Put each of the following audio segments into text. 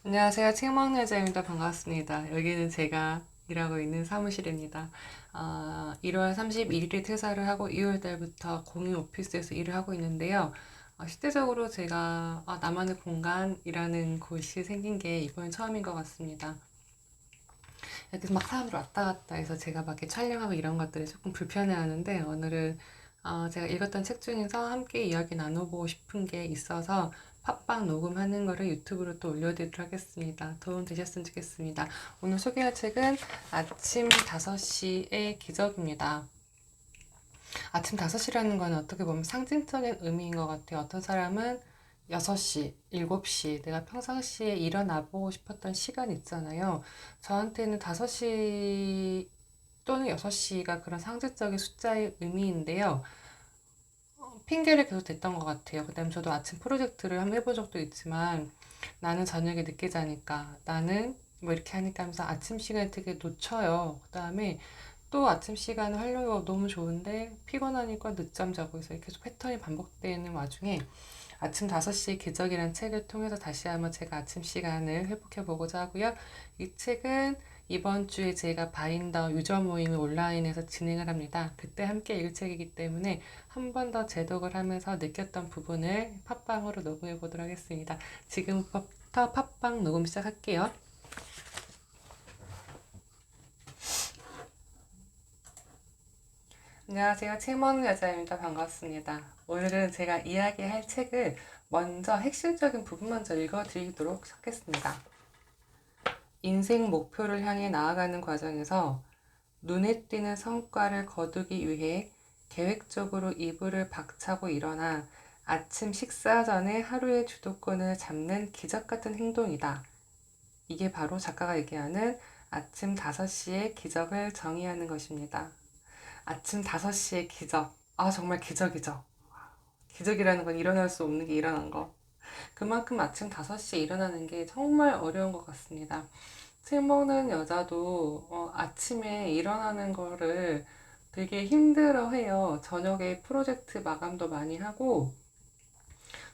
안녕하세요. 책 먹는 여자입니다. 반갑습니다. 여기는 제가 일하고 있는 사무실입니다. 1월 31일에 퇴사를 하고 2월 달부터 공유 오피스에서 일을 하고 있는데요. 실제적으로 제가 나만의 공간이라는 곳이 생긴 게 이번이 처음인 것 같습니다. 여기서 막 사람들 왔다 갔다 해서 제가 막 이렇게 촬영하고 이런 것들이 조금 불편해하는데 오늘은 제가 읽었던 책 중에서 함께 이야기 나눠보고 싶은 게 있어서 팟빵 녹음하는 거를 유튜브로 또 올려드리도록 하겠습니다. 도움 되셨으면 좋겠습니다. 오늘 소개할 책은 아침 5시의 기적입니다. 아침 5시라는 건 어떻게 보면 상징적인 의미인 것 같아요. 어떤 사람은 6시, 7시, 내가 평상시에 일어나 보고 싶었던 시간 있잖아요. 저한테는 5시 또는 6시가 그런 상징적인 숫자의 의미인데요. 핑계를 계속 댔던 것 같아요. 그 다음에 저도 아침 프로젝트를 한번 해본 적도 있지만 나는 저녁에 늦게 자니까 나는 뭐 이렇게 하니까 하면서 아침 시간을 되게 놓쳐요. 그 다음에 또 아침 시간을 하려고 너무 좋은데 피곤하니까 늦잠 자고 있어요. 계속 패턴이 반복되는 와중에 아침 5시의 기적이라는 책을 통해서 다시 한번 제가 아침 시간을 회복해 보고자 하고요. 이 책은 이번 주에 제가 바인더 유저 모임을 온라인에서 진행을 합니다. 그때 함께 읽을 책이기 때문에 한 번 더 재독을 하면서 느꼈던 부분을 팟빵으로 녹음해 보도록 하겠습니다. 지금부터 팟빵 녹음 시작할게요. 안녕하세요. 책 먹는 여자입니다. 반갑습니다. 오늘은 제가 이야기할 책을 먼저 핵심적인 부분 먼저 읽어드리도록 하겠습니다. 인생 목표를 향해 나아가는 과정에서 눈에 띄는 성과를 거두기 위해 계획적으로 이불을 박차고 일어나 아침 식사 전에 하루의 주도권을 잡는 기적 같은 행동이다. 이게 바로 작가가 얘기하는 아침 5시의 기적을 정의하는 것입니다. 아침 5시의 기적. 정말 기적이죠. 기적이라는 건 일어날 수 없는 게 일어난 거. 그만큼 아침 5시에 일어나는 게 정말 어려운 것 같습니다. 책 먹는 여자도 아침에 일어나는 거를 되게 힘들어 해요. 저녁에 프로젝트 마감도 많이 하고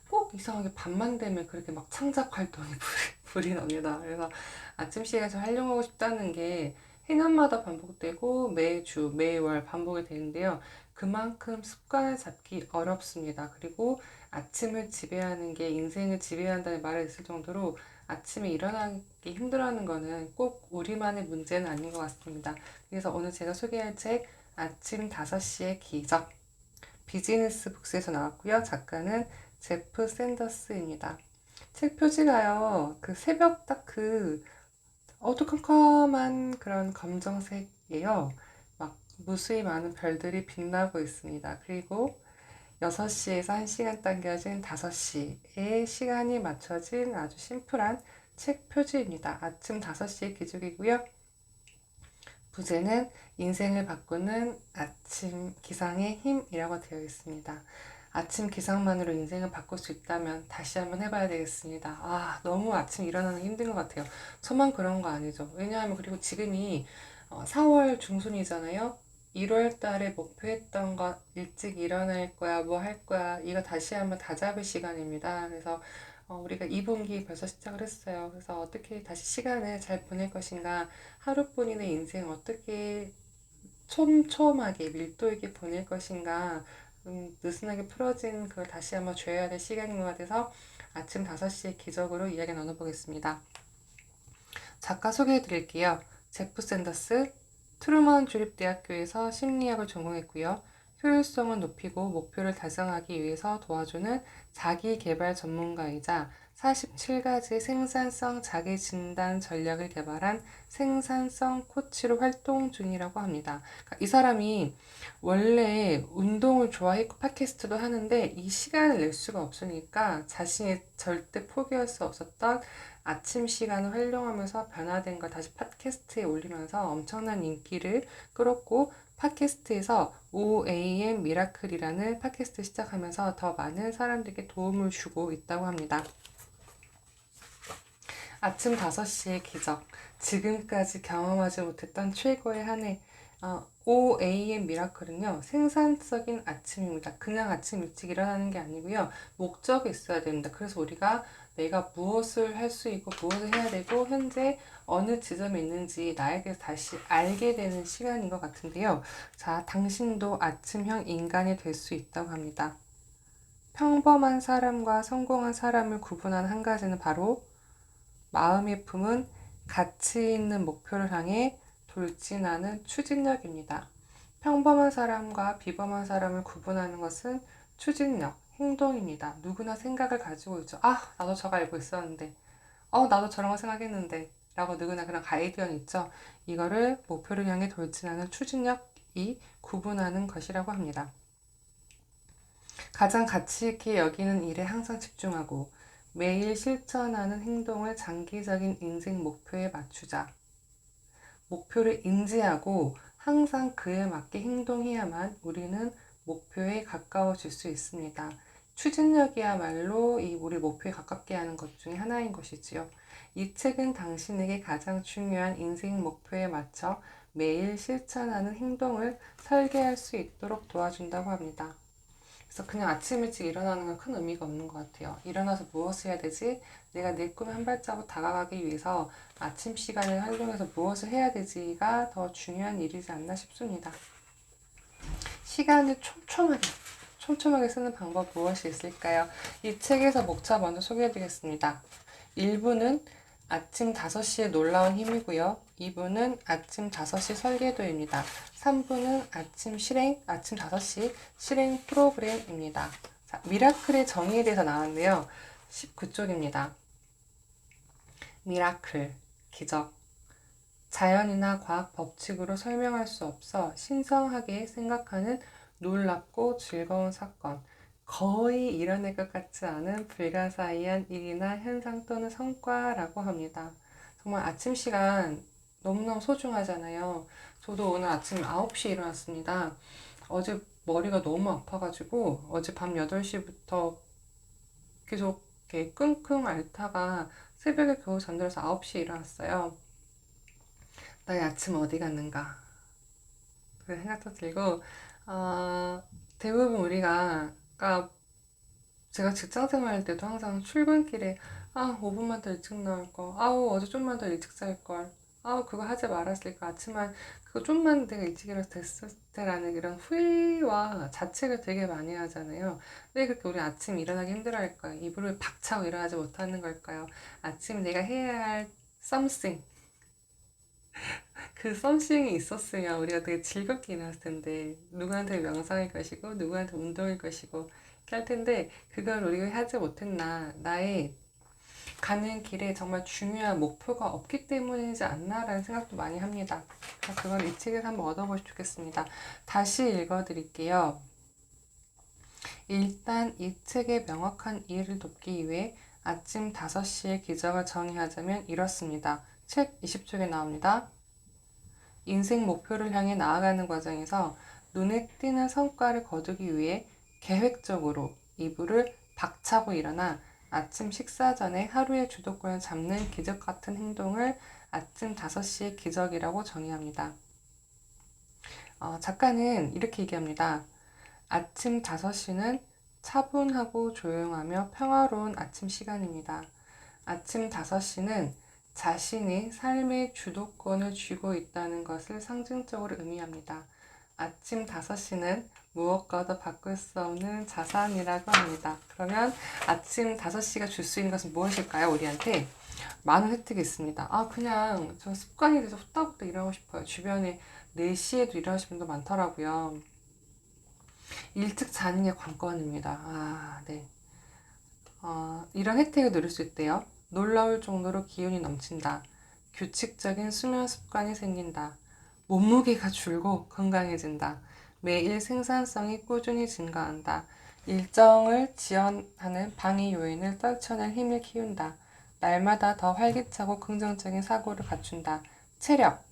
꼭 이상하게 밤만 되면 그렇게 막 창작 활동에 불이 납니다. 그래서 아침 시간에서 활용하고 싶다는 게 해년마다 반복되고 매주, 매월 반복이 되는데요. 그만큼 습관을 잡기 어렵습니다. 그리고 아침을 지배하는 게 인생을 지배한다는 말을 있을 정도로 아침에 일어나기 힘들어하는 거는 꼭 우리만의 문제는 아닌 것 같습니다. 그래서 오늘 제가 소개할 책 아침 5시의 기적 비즈니스 북스에서 나왔고요. 작가는 제프 샌더스입니다. 책 표지가요. 그 새벽 딱 그 어두컴컴한 그런 검정색이에요. 막 무수히 많은 별들이 빛나고 있습니다. 그리고 6시에서 1시간 당겨진 5시에 시간이 맞춰진 아주 심플한 책 표지입니다. 아침 5시의 기적이고요. 부제는 인생을 바꾸는 아침 기상의 힘이라고 되어 있습니다. 아침 기상만으로 인생을 바꿀 수 있다면 다시 한번 해봐야 되겠습니다. 너무 아침 일어나는 게 힘든 것 같아요. 저만 그런 거 아니죠. 왜냐하면 그리고 지금이 4월 중순이잖아요. 1월 달에 목표했던 것 일찍 일어날 거야, 뭐 할 거야, 이거 다시 한번 다잡을 시간입니다. 그래서 우리가 2분기 벌써 시작을 했어요. 그래서 어떻게 다시 시간을 잘 보낼 것인가, 하루뿐인의 인생 어떻게 촘촘하게 밀도 있게 보낼 것인가, 느슨하게 풀어진 그걸 다시 한번 줘야 될 시간인 것 같아서 아침 5시에 기적으로 이야기 나눠보겠습니다. 작가 소개해 드릴게요. 제프 샌더스, 트루먼 주립대학교에서 심리학을 전공했고요. 효율성을 높이고 목표를 달성하기 위해서 도와주는 자기개발 전문가이자 47가지 생산성 자기 진단 전략을 개발한 생산성 코치로 활동 중이라고 합니다. 그러니까 이 사람이 원래 운동을 좋아했고 팟캐스트도 하는데 이 시간을 낼 수가 없으니까 자신이 절대 포기할 수 없었던 아침 시간을 활용하면서 변화된 걸 다시 팟캐스트에 올리면서 엄청난 인기를 끌었고 팟캐스트에서 OAM 미라클이라는 팟캐스트 시작하면서 더 많은 사람들에게 도움을 주고 있다고 합니다. 아침 5시의 기적. 지금까지 경험하지 못했던 최고의 한 해. OAM 미라클은요, 생산적인 아침입니다. 그냥 아침 일찍 일어나는 게 아니고요, 목적이 있어야 됩니다. 그래서 우리가 내가 무엇을 할 수 있고 무엇을 해야 되고 현재 어느 지점에 있는지 나에 대해서 다시 알게 되는 시간인 것 같은데요. 자, 당신도 아침형 인간이 될 수 있다고 합니다. 평범한 사람과 성공한 사람을 구분하는 한 가지는 바로 마음이 품은 가치 있는 목표를 향해 돌진하는 추진력입니다. 평범한 사람과 비범한 사람을 구분하는 것은 추진력, 행동입니다. 누구나 생각을 가지고 있죠. 아, 나도 저거 알고 있었는데. 나도 저런 거 생각했는데. 라고 누구나 그런 가이디언 있죠. 이거를 목표를 향해 돌진하는 추진력이 구분하는 것이라고 합니다. 가장 가치 있게 여기는 일에 항상 집중하고 매일 실천하는 행동을 장기적인 인생 목표에 맞추자. 목표를 인지하고 항상 그에 맞게 행동해야만 우리는 목표에 가까워질 수 있습니다. 추진력이야말로 우리 목표에 가깝게 하는 것 중에 하나인 것이지요. 이 책은 당신에게 가장 중요한 인생 목표에 맞춰 매일 실천하는 행동을 설계할 수 있도록 도와준다고 합니다. 그래서 그냥 아침 일찍 일어나는 건 큰 의미가 없는 것 같아요. 일어나서 무엇을 해야 되지? 내가 내 꿈에 한 발자국 다가가기 위해서 아침 시간을 활용해서 무엇을 해야 되지가 더 중요한 일이지 않나 싶습니다. 시간을 촘촘하게 쓰는 방법 무엇이 있을까요? 이 책에서 목차 먼저 소개해드리겠습니다. 1부는 아침 5시에 놀라운 힘이고요. 2부는 아침 5시 설계도입니다. 3부는 아침 5시 실행 프로그램입니다. 자, 미라클의 정의에 대해서 나왔는데요. 19쪽입니다. 미라클, 기적. 자연이나 과학 법칙으로 설명할 수 없어 신성하게 생각하는 놀랍고 즐거운 사건. 거의 일어날 것 같지 않은 불가사의한 일이나 현상 또는 성과라고 합니다. 정말 아침 시간 너무너무 소중하잖아요. 저도 오늘 아침 9시에 일어났습니다. 어제 머리가 너무 아파가지고 어제 밤 8시부터 계속 이렇게 끙끙 앓다가 새벽에 겨우 잠들어서 9시에 일어났어요. 나의 아침 어디 갔는가? 그 생각도 들고, 대부분 우리가, 제가 직장 생활할 때도 항상 출근길에, 5분만 더 일찍 나올 거, 어제 좀만 더 일찍 잘 걸, 그거 하지 말았을 거, 아침만, 그거 좀만 내가 일찍 일어나서 됐을 때라는 이런 후회와 자책을 되게 많이 하잖아요. 왜 그렇게 우리 아침 일어나기 힘들어 할까요? 이불을 박차고 일어나지 못하는 걸까요? 아침 내가 해야 할 something, 그 썸씽이 있었으면 우리가 되게 즐겁게 일어났을 텐데 누구한테 명상일 것이고 누구한테 운동일 것이고 이렇게 할 텐데 그걸 우리가 하지 못했나 나의 가는 길에 정말 중요한 목표가 없기 때문이지 않나라는 생각도 많이 합니다. 그건 이 책에서 한번 얻어보시면 좋겠습니다. 다시 읽어드릴게요. 일단 이 책의 명확한 이해를 돕기 위해 아침 5시의 기적을 정의하자면 이렇습니다. 책 20쪽에 나옵니다. 인생 목표를 향해 나아가는 과정에서 눈에 띄는 성과를 거두기 위해 계획적으로 이불을 박차고 일어나 아침 식사 전에 하루의 주도권을 잡는 기적 같은 행동을 아침 5시의 기적이라고 정의합니다. 작가는 이렇게 얘기합니다. 아침 5시는 차분하고 조용하며 평화로운 아침 시간입니다. 아침 5시는 자신이 삶의 주도권을 쥐고 있다는 것을 상징적으로 의미합니다. 아침 5시는 무엇과도 바꿀 수 없는 자산이라고 합니다. 그러면 아침 5시가 줄 수 있는 것은 무엇일까요? 우리한테 많은 혜택이 있습니다. 그냥 저 습관이 돼서 후딱후딱 일하고 싶어요. 주변에 4시에도 일하시는 분도 많더라고요. 일찍 자는 게 관건입니다. 네. 이런 혜택을 누릴 수 있대요. 놀라울 정도로 기운이 넘친다. 규칙적인 수면 습관이 생긴다. 몸무게가 줄고 건강해진다. 매일 생산성이 꾸준히 증가한다. 일정을 지연하는 방해 요인을 떨쳐낼 힘을 키운다. 날마다 더 활기차고 긍정적인 사고를 갖춘다. 체력,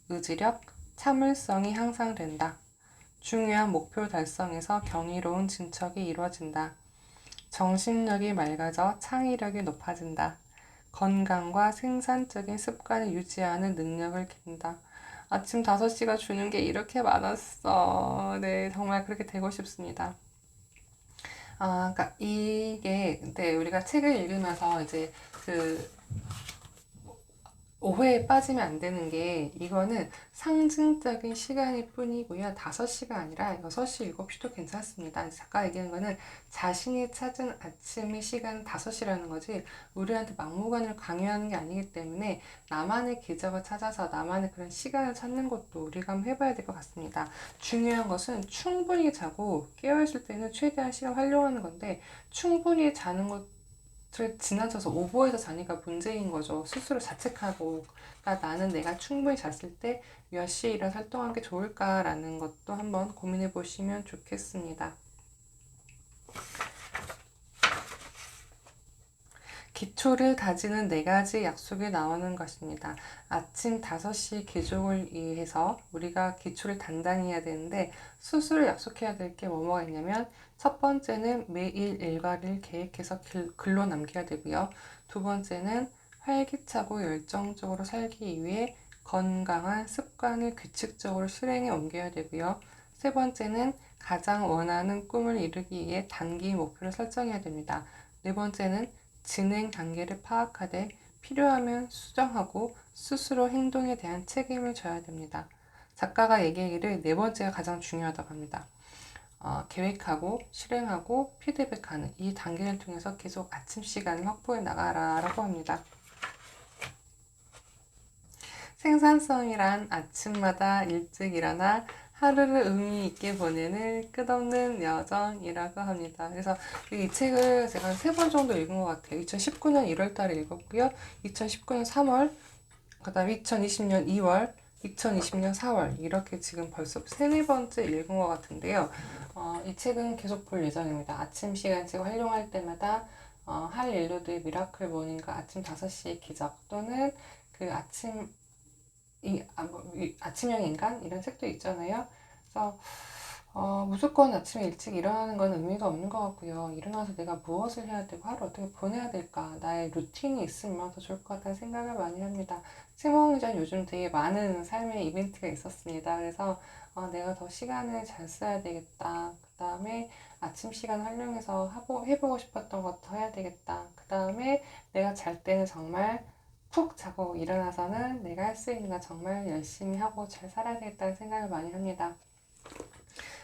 의지력, 참을성이 향상된다. 중요한 목표 달성에서 경이로운 진척이 이루어진다. 정신력이 맑아져 창의력이 높아진다. 건강과 생산적인 습관을 유지하는 능력을 키운다. 아침 5시가 주는 게 이렇게 많았어. 네, 정말 그렇게 되고 싶습니다. 그러니까 이게, 근데 우리가 책을 읽으면서 이제 그 오해에 빠지면 안 되는 게, 이거는 상징적인 시간일 뿐이고요. 5시가 아니라 6시, 7시도 괜찮습니다. 작가 얘기하는 거는 자신이 찾은 아침의 시간은 5시라는 거지, 우리한테 막무가내로 강요하는 게 아니기 때문에 나만의 기적을 찾아서 나만의 그런 시간을 찾는 것도 우리가 한번 해봐야 될 것 같습니다. 중요한 것은 충분히 자고 깨어있을 때는 최대한 시간 활용하는 건데, 충분히 자는 것 지나쳐서 오버해서 자니까 문제인 거죠. 스스로 자책하고, 그러니까 나는 내가 충분히 잤을 때 몇 시에 일어나서 활동하는 게 좋을까라는 것도 한번 고민해 보시면 좋겠습니다. 기초를 다지는 4가지 약속이 나오는 것입니다. 아침 5시 기족을 위해서 우리가 기초를 단단히 해야 되는데, 스스로 약속해야 될 게 뭐가 있냐면, 첫 번째는 매일 일과를 계획해서 글로 남겨야 되고요. 두 번째는 활기차고 열정적으로 살기 위해 건강한 습관을 규칙적으로 실행에 옮겨야 되고요. 세 번째는 가장 원하는 꿈을 이루기 위해 단기 목표를 설정해야 됩니다. 네 번째는 진행 단계를 파악하되 필요하면 수정하고 스스로 행동에 대한 책임을 져야 됩니다. 작가가 얘기하기를 4번째가 가장 중요하다고 합니다. 계획하고 실행하고 피드백하는 이 단계를 통해서 계속 아침 시간을 확보해 나가라 라고 합니다. 생산성이란 아침마다 일찍 일어나 하루를 의미 있게 보내는 끝없는 여정이라고 합니다. 그래서 이 책을 제가 한 3번 정도 읽은 것 같아요. 2019년 1월 달에 읽었고요. 2019년 3월, 그 다음에 2020년 2월, 2020년 4월 이렇게 지금 벌써 3-4번째 읽은 것 같은데요. 이 책은 계속 볼 예정입니다. 아침 시간 책 활용할 때마다 할 일로드의 미라클 모닝과 아침 5시의 기적, 또는 그 아침형 인간 이런 책도 있잖아요. 그래서 무조건 아침에 일찍 일어나는 건 의미가 없는 것 같고요. 일어나서 내가 무엇을 해야 되고 하루 어떻게 보내야 될까, 나의 루틴이 있으면 더 좋을 것 같다는 생각을 많이 합니다. 책먹는 요즘 되게 많은 삶의 이벤트가 있었습니다. 그래서 내가 더 시간을 잘 써야 되겠다. 그 다음에 아침 시간 활용해서 해보고 싶었던 것도 해야 되겠다. 그 다음에 내가 잘 때는 정말 푹 자고 일어나서는 내가 할 수 있는 거 정말 열심히 하고 잘 살아야 되겠다는 생각을 많이 합니다.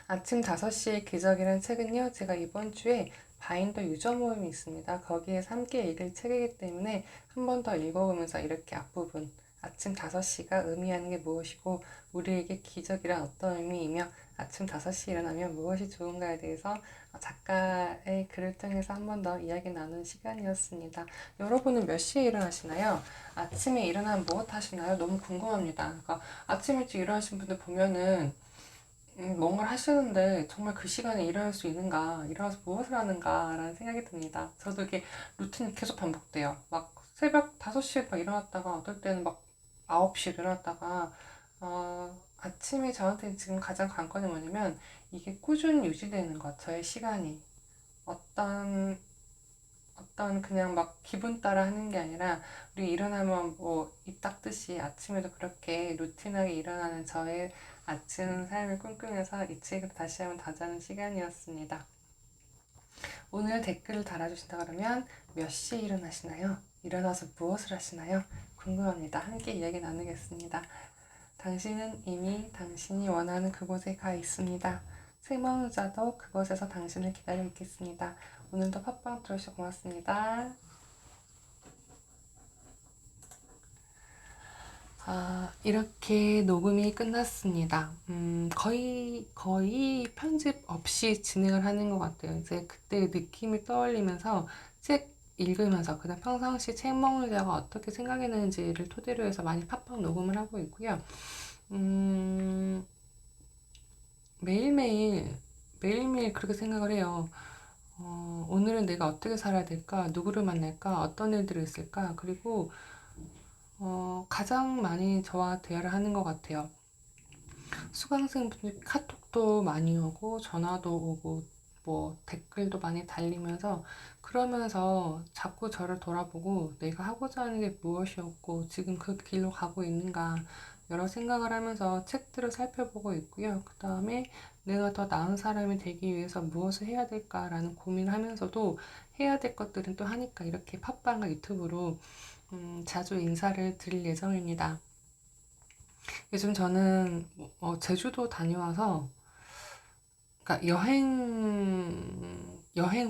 아침 5시의 기적이라는 책은요, 제가 이번 주에 바인더 유저 모임이 있습니다. 거기에서 함께 읽을 책이기 때문에 한 번 더 읽어보면서 이렇게 앞부분, 아침 5시가 의미하는 게 무엇이고 우리에게 기적이란 어떤 의미이며 아침 5시에 일어나면 무엇이 좋은가에 대해서 작가의 글을 통해서 한 번 더 이야기 나누는 시간이었습니다. 여러분은 몇 시에 일어나시나요? 아침에 일어나면 무엇 하시나요? 너무 궁금합니다. 그러니까 아침 일찍 일어나신 분들 보면은 뭔가를 하시는데 정말 그 시간에 일어날 수 있는가, 일어나서 무엇을 하는가 라는 생각이 듭니다. 저도 이게 루틴이 계속 반복돼요. 막 새벽 5시에 막 일어났다가 어떨 때는 막 9시에 일어났다가 아침에 저한테 지금 가장 관건이 뭐냐면 이게 꾸준히 유지되는 것, 저의 시간이 어떤 그냥 막 기분 따라 하는 게 아니라, 우리 일어나면 뭐 입 닦듯이 아침에도 그렇게 루틴하게 일어나는 저의 아침 삶을 꿈꾸면서 이 책을 다시 한번 다자는 시간이었습니다. 오늘 댓글을 달아주신다 그러면 몇 시에 일어나시나요? 일어나서 무엇을 하시나요? 궁금합니다. 함께 이야기 나누겠습니다. 당신은 이미 당신이 원하는 그곳에 가 있습니다. 생명자도 그곳에서 당신을 기다리고 있겠습니다. 오늘도 팟빵 들어주셔서 고맙습니다. 이렇게 녹음이 끝났습니다. 거의 편집 없이 진행을 하는 것 같아요. 이제 그때 느낌이 떠올리면서 책 읽으면서, 그다음 평상시 책 먹는 자가 어떻게 생각했는지를 토대로 해서 많이 팟빵 녹음을 하고 있고요. 매일매일 그렇게 생각을 해요. 오늘은 내가 어떻게 살아야 될까? 누구를 만날까? 어떤 일들이 있을까? 그리고 가장 많이 저와 대화를 하는 것 같아요. 수강생분들 카톡도 많이 오고 전화도 오고 뭐 댓글도 많이 달리면서, 그러면서 자꾸 저를 돌아보고 내가 하고자 하는 게 무엇이었고 지금 그 길로 가고 있는가 여러 생각을 하면서 책들을 살펴보고 있고요. 그 다음에 내가 더 나은 사람이 되기 위해서 무엇을 해야 될까라는 고민을 하면서도 해야 될 것들은 또 하니까 이렇게 팟빵과 유튜브로 자주 인사를 드릴 예정입니다. 요즘 저는 제주도 다녀와서 그러니까 여행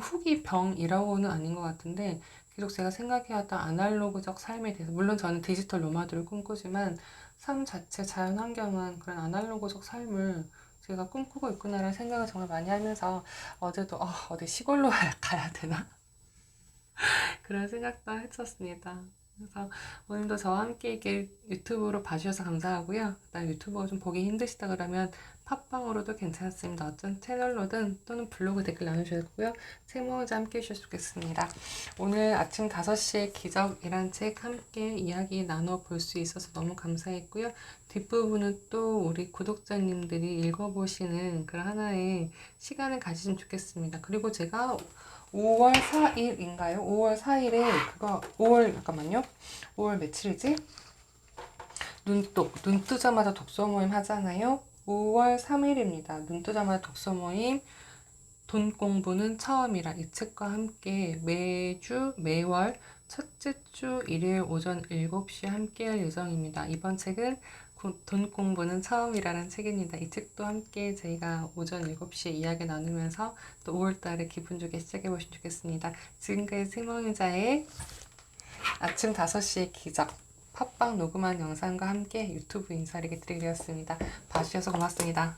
후기 병이라고는 아닌 것 같은데 계속 제가 생각해왔던 아날로그적 삶에 대해서 물론 저는 디지털 노마드를 꿈꾸지만 삶 자체 자연 환경은 그런 아날로그적 삶을 제가 꿈꾸고 있구나라는 생각을 정말 많이 하면서 어제도 어디 시골로 가야 되나 그런 생각도 했었습니다. 그래서 오늘도 저와 함께 이렇게 유튜브로 봐주셔서 감사하고요. 그다음 유튜브가 좀 보기 힘드시다 그러면 팟빵으로도 괜찮습니다. 어떤 채널로든 또는 블로그 댓글 나눠주셨고요. 세모자 함께 해주셨으면 좋겠습니다. 오늘 아침 5시에 기적이란 책 함께 이야기 나눠볼 수 있어서 너무 감사했고요. 뒷부분은 또 우리 구독자님들이 읽어보시는 그런 하나의 시간을 가지시면 좋겠습니다. 그리고 제가 5월 4일인가요? 5월 4일에 5월 며칠이지? 눈 뜨자마자 독서 모임 하잖아요. 5월 3일입니다. 눈 뜨자마자 독서 모임 돈 공부는 처음이라 이 책과 함께 매월 첫째 주 일요일 오전 7시에 함께 할 예정입니다. 이번 책은 돈 공부는 처음이라는 책입니다. 이 책도 함께 저희가 오전 7시에 이야기 나누면서 또 5월달에 기분 좋게 시작해 보시면 좋겠습니다. 지금까지 승몽자의 아침 5시의 기적 팟빵 녹음한 영상과 함께 유튜브 인사를 드리겠습니다. 봐주셔서 고맙습니다.